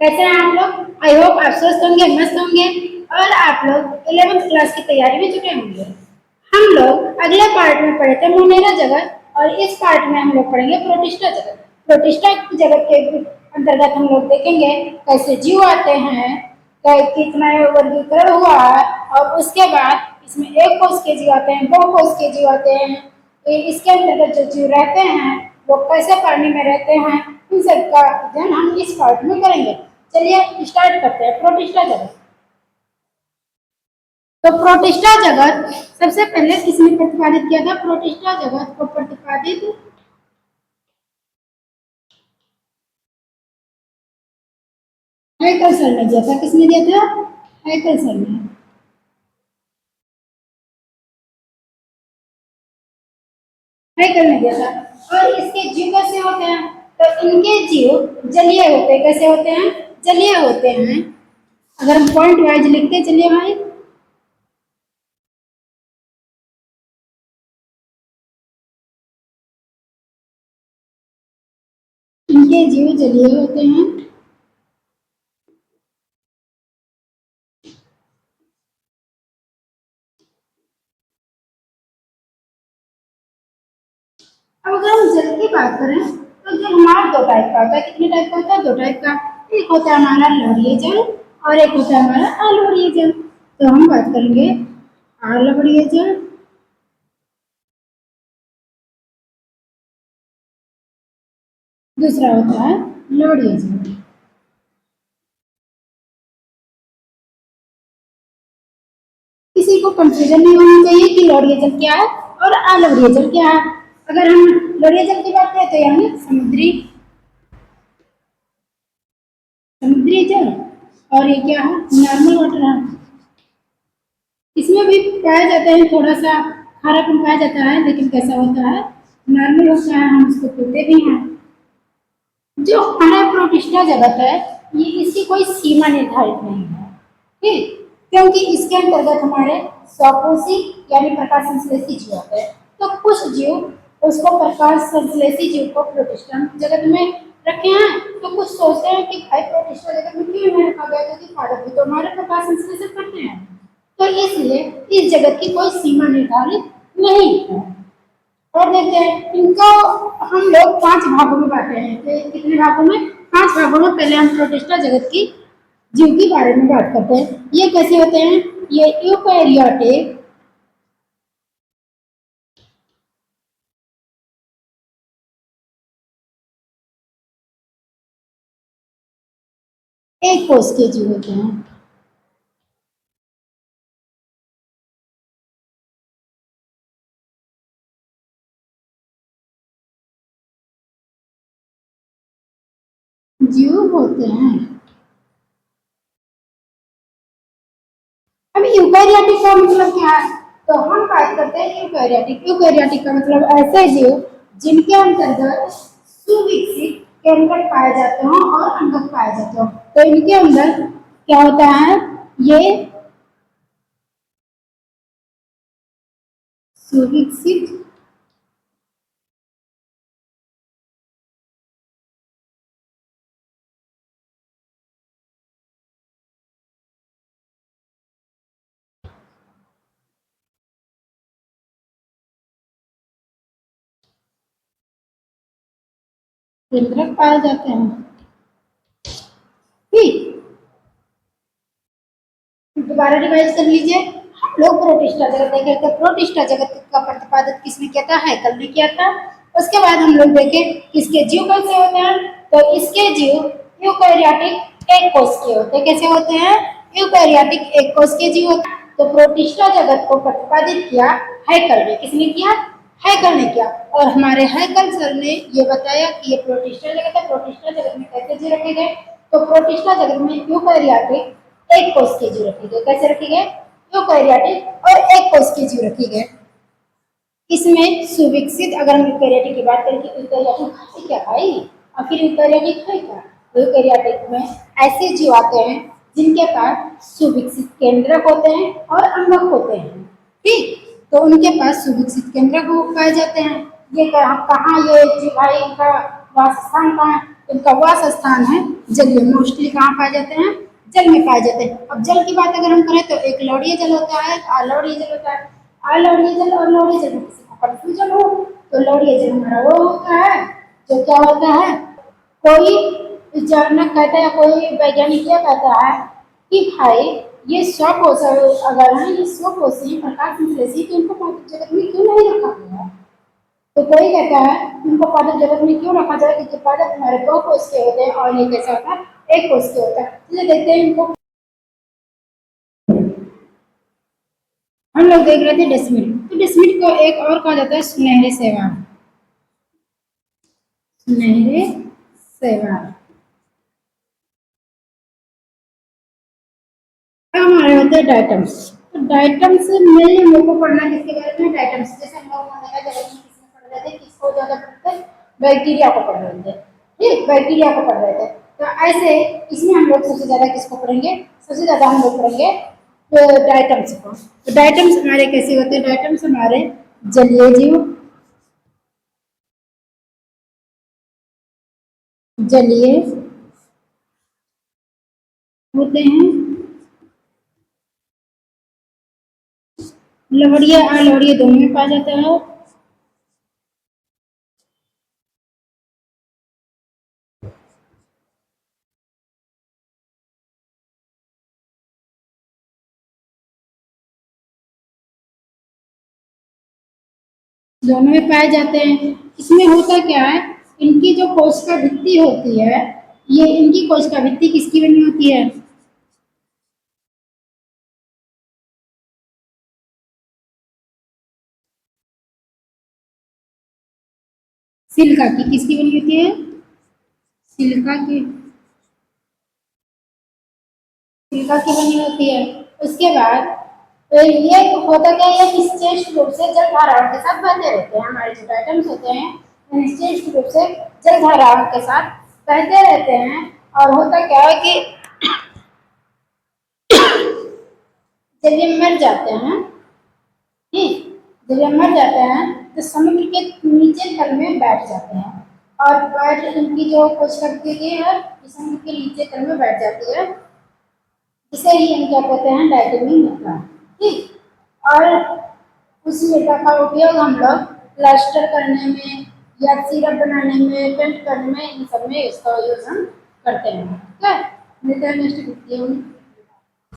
कैसे हैं आप लोग? आई होप आप स्वस्थ होंगे, मस्त होंगे और आप लोग 11th क्लास की तैयारी में जुटे होंगे। हम लोग अगले पार्ट में पढ़े थे मोनेरा जगत और इस पार्ट में हम लोग पढ़ेंगे प्रोटिस्टा जगत। प्रोटिस्टा जगत के अंतर्गत हम लोग देखेंगे कैसे जीव आते हैं, कितना वर्गीकरण हुआ है और उसके बाद इसमें एक कोष के जीव आते हैं, दो कोष के जीव आते हैं। तो इसके अंतर्गत जो जीव रहते हैं वो कैसे पानी में रहते हैं, इन सब का अध्ययन हम इस पार्ट में करेंगे। चलिए स्टार्ट करते हैं प्रोटिस्टा जगत। तो प्रोटिस्टा जगत सबसे पहले किसने प्रतिपादित किया था? प्रोटिस्टा जगत को प्रतिपादित हैकल सर ने दिया था। किसने दिया था? हैकल सर ने। हैकल ने दिया था। और इसके जीव कैसे होते हैं? तो इनके जीव जलीय होते हैं। कैसे होते हैं? जलीय होते हैं। अगर हम पॉइंट वाइज लिखते चलिए भाई, इनके जीव जलीय होते हैं। अब अगर हम जल की बात करें तो जल हमारा दो टाइप का होता है। कितने टाइप का होता है? दो टाइप का। एक होता है हमारा लवणीय जल और एक होता है हमारा अलवणीय जल। तो हम बात करेंगे अलवणीय जल। दूसरा होता है लवणीय जल। किसी को कंफ्यूजन नहीं होना चाहिए कि लवणीय जल क्या है और अलवणीय जल क्या है। अगर हम लवणीय जल की बात करें तो यानी समुद्री समुद्री जल, और ये क्या है? नॉर्मल वाटर है। इसमें भी पाया जाता है थोड़ा सा खारापन पाया जाता है, लेकिन कैसा होता है? नॉर्मल होता है, हम इसको पीते भी हैं। जो हमारा प्रोटिस्टा जगत है ये इसकी कोई सीमा निर्धारित नहीं है, ठीक, क्योंकि इसके अंतर्गत हमारे स्वकोशी यानी प्रकाश संश्लेषी जीव होते हैं। तो कुछ जीव उसको प्रकाश संश्लेषी जीव को प्रोटिस्टा जगत में रखे हैं, तो कुछ सोचते हैं कि भाई प्रोटिस्टा जगत में क्यों नहीं रखा गया, क्योंकि पादप भी तो हमारे प्रकाश संश्लेषण करते हैं। तो इसलिए इस जगत की कोई सीमा निर्धारित नहीं है। और देखते हैं इनको हम लोग 5 भागों में बांटे हैं। तो कितने भागों में? 5 भागों में। पहले हम प्रोटिस्टा जगत की जीव के बारे में बात करते हैं। ये कैसे होते हैं? ये यूकैरियोटिक, एक कोष के जीव होते हैं। जीव होते हैं। अब यूकैरियोटिक का मतलब क्या है? तो हम बात करते हैं यूकैरियोटिक। यूकैरियोटिक का मतलब ऐसे जीव जिनके अंतर्गत सुविकसित केंद्रक पाए जाते हो और अंगक पाए जाते हो। तो इनके अंदर क्या होता है? ये सुविकसित केंद्रक पाए जाते हैं, ठीक। दोबारा रिवाइज कर लीजिए। हम लोग प्रोटिस्टा जगत देखे थे। प्रोटिस्टा जगत का प्रतिपादन किसने किया था? हैकल ने किया था। उसके बाद हम लोग देखे इसके जीव कैसे होते हैं। तो इसके जीव यूकैरियोटिक एक कोष के होते हैं। कैसे होते हैं? यूकैरियोटिक एक कोष के जीव होते हैं। तो प्रोटिस्टा जगत को प्रतिपादित किया हैकल ने। किसने किया? हैकल ने किया। और हमारे हैकल सर ने ये बताया कि ये प्रोटिस्टा जगत है। प्रोटिस्टा जगत में कैसे जीव रखे गए? तो प्रोटिस्टा जगत में यूकैरियोटिक एक कोष के जीव रखे गए। कैसे रखे गए? यूकैरियोटिक और एक कोष के जीव रखे गए। इसमें सुविकसित, अगर हम यूकैरियोटिक की बात करें कि यूकैरियोटिक है क्या भाई? आखिर यूकैरियोटिक है क्या? यूकैरियोटिक में ऐसे जीव आते हैं जिनके पास सुविकसित केंद्रक होते हैं और अंगक होते हैं, ठीक। तो उनके पास सुविकसित केंद्रक पाए जाते हैं। ये कहाँ ये जीव भाई इनका वासस्थान कहाँ है? इनका वास स्थान है जलीय, मोस्टली कहाँ पाए जाते हैं, जल में पाए जाते हैं। अब जल की बात अगर हम करें तो एक लवणीय जल होता है, अलवणीय जल होता है। अलवणीय जल और लवणीय जल में किसी को कंफ्यूजन हो तो लवणीय जल हमारा वो होता है जो क्या होता है, कोई जानक कहता है, कोई वैज्ञानिक क्या कहता है कि भाई ये स्वकोश अगर है, ये स्वकोशी प्रकाश संश्लेषी, तो इनको पादप जगत में क्यों नहीं रखा गया है? तो कोई कहता है इनको पादप जगत में क्यों रखा जाए, क्योंकि पादप हमारे दो कोष के होते हैं और ये कैसा होता है, एक कोष के होता है। चलिए देखते हैं इनको। हम लोग देख रहे थे डेस्मिड, तो डेस्मिड को एक और कहा जाता है सुनहरे शैवाल, सुनहरे शैवाल। अब हमारे होते हैं डाइटम्स, तो डाइटम्स मेनली हम लोग को पढ़ना किसके बारे में, डाइटम्स। जैसे हम लोग मनरेगा जगत में किसमें पढ़ रहे थे, किसको ज्यादा पढ़ते थे, बैक्टीरिया को पढ़ रहे थे, ठीक, बैक्टीरिया को पढ़ रहे थे। तो ऐसे इसमें हम लोग सबसे ज्यादा किसको पढ़ेंगे, सबसे ज्यादा हम लोग पढ़ेंगे डाइटम्स को। तो डाइटम्स हमारे कैसे होते हैं, डाइटम्स हमारे जलीय जीव, जलीय होते हैं, लवणीय अलवणीय दोनों में पाया जाता है। दोनों में पाए जाते हैं। इसमें होता क्या है, इनकी जो कोशिका भित्ति होती है, ये इनकी कोशिका भित्ति किसकी बनी होती है, सिलिका की, किसकी बनी होती है, सिलिका की, सिलिका की बनी होती है। उसके बाद तो ये होता क्या है, निश्चेष्ट रूप से जल धाराओं के साथ बहते रहते हैं। हमारे जो आइटम्स होते हैं निश्चेष्ट रूप से जल धाराओं के साथ बहते रहते हैं। और होता क्या है कि जब ये मर जाते हैं, ठीक, जब ये मर जाते हैं तो समुद्र के नीचे तल में बैठ जाते हैं, और बैठ इनकी जो कोशिका है ये समुद्र के नीचे तल में बैठ जाती है, इसे ही हम क्या कहते हैं, डाइटमिंग मेटा, ठीक। और उस मेटा का उपयोग हम लोग प्लास्टर करने में या सिरप बनाने में, पेंट करने में, इन सब में इसका यूज हम करते हैं। ठीक है, मिलते हैं नेक्स्ट वीडियो में।